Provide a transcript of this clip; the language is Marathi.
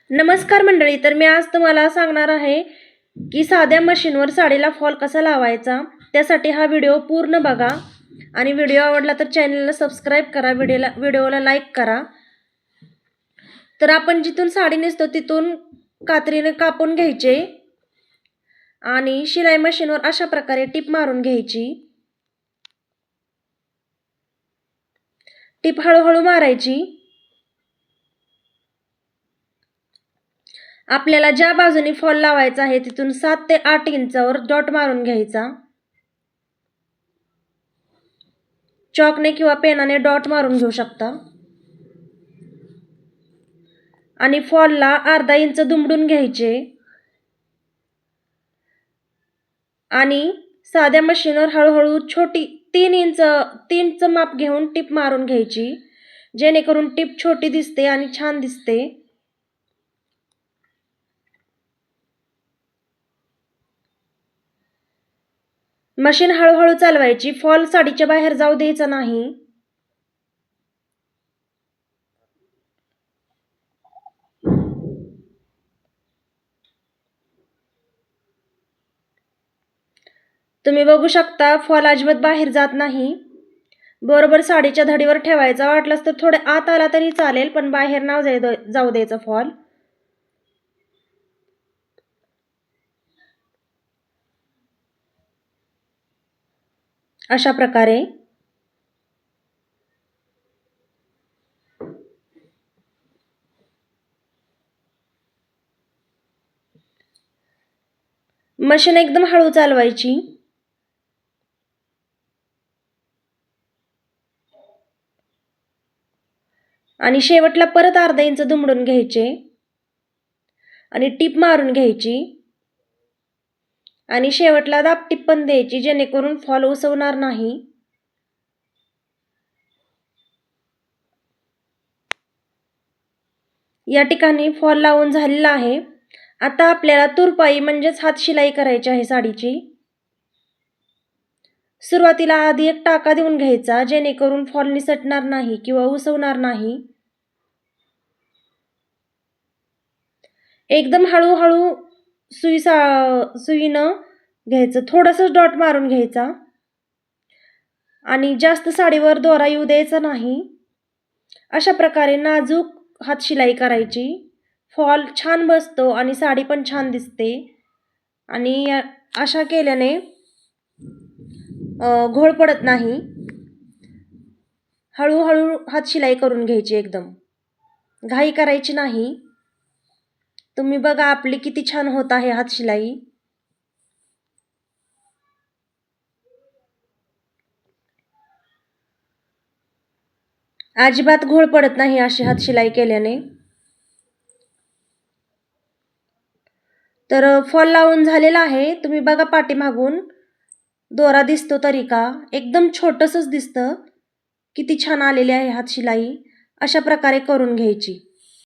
नमस्कार मंडळी, तर मी आज तुम्हाला सांगणार आहे की साध्या मशीनवर साडीला फॉल कसा लावायचा. त्यासाठी हा व्हिडिओ पूर्ण बघा आणि व्हिडिओ आवडला तर चॅनलला सबस्क्राईब करा, व्हिडिओला लाईक करा. तर आपण जिथून साडी नेसतो तिथून कात्रीने कापून घ्यायचे आणि शिलाई मशीनवर अशा प्रकारे टिप मारून घ्यायची. टिप हळूहळू मारायची. आपल्याला ज्या बाजूने फॉल लावायचा आहे तिथून 7 ते 8 इंचावर डॉट मारून घ्यायचा. चॉकने किंवा पेनाने डॉट मारून घेऊ शकता आणि फॉलला अर्धा इंच दुमडून घ्यायचे आणि साध्या मशीनवर हळूहळू छोटी 3 इंच माप घेऊन टिप मारून घ्यायची, जेणेकरून टिप छोटी दिसते आणि छान दिसते. मशीन हळूहळू चालवायची. फॉल साडीच्या बाहेर जाऊ द्यायचा नाही. तुम्ही बघू शकता फॉल अजिबात बाहेर जात नाही. बरोबर साडीच्या धडीवर ठेवायचा. वाटलंच तर थोडे आत आला तरी चालेल, पण बाहेर नाव जाऊ द्यायचा फॉल. अशा प्रकारे मशीन एकदम हळू चालवायची. आणि शेवटला परत अर्धा इंच दुमडून घ्यायचे आणि टिप मारून घ्यायची आणि शेवटला दाब टिप पण द्यायची, जेणेकरून फॉल उसवणार नाही. या ठिकाणी फॉल लावून झालेला आहे. आता आपल्याला तुरपाई म्हणजेच हात शिलाई करायची आहे साडीची. सुरुवातीला आधी एक टाका देऊन घ्यायचा, जेणेकरून फॉल निसटणार नाही किंवा उसवणार नाही. एकदम हळूहळू सुईनं घ्यायचं. थोडंसं डॉट मारून घ्यायचा आणि जास्त साडीवर दोरा येऊ द्यायचा नाही. अशा प्रकारे नाजूक हात शिलाई करायची. फॉल छान बसतो आणि साडी पण छान दिसते. आणि अशा केल्याने घोळ पडत नाही. हळूहळू हात शिलाई करून घ्यायची. एकदम घाई करायची नाही. तुम्ही बघा आपली किती छान होत आहे हात शिलाई. अजिबात घोळ पडत नाही अशी हात शिलाई केल्याने. तर फॉल लावून झालेला आहे. तुम्ही बघा पाठीमागून दोरा दिसतो तरी का? एकदम छोटंसंच दिसतं. किती छान आलेली आहे हात शिलाई. अशा प्रकारे करून घ्यायची.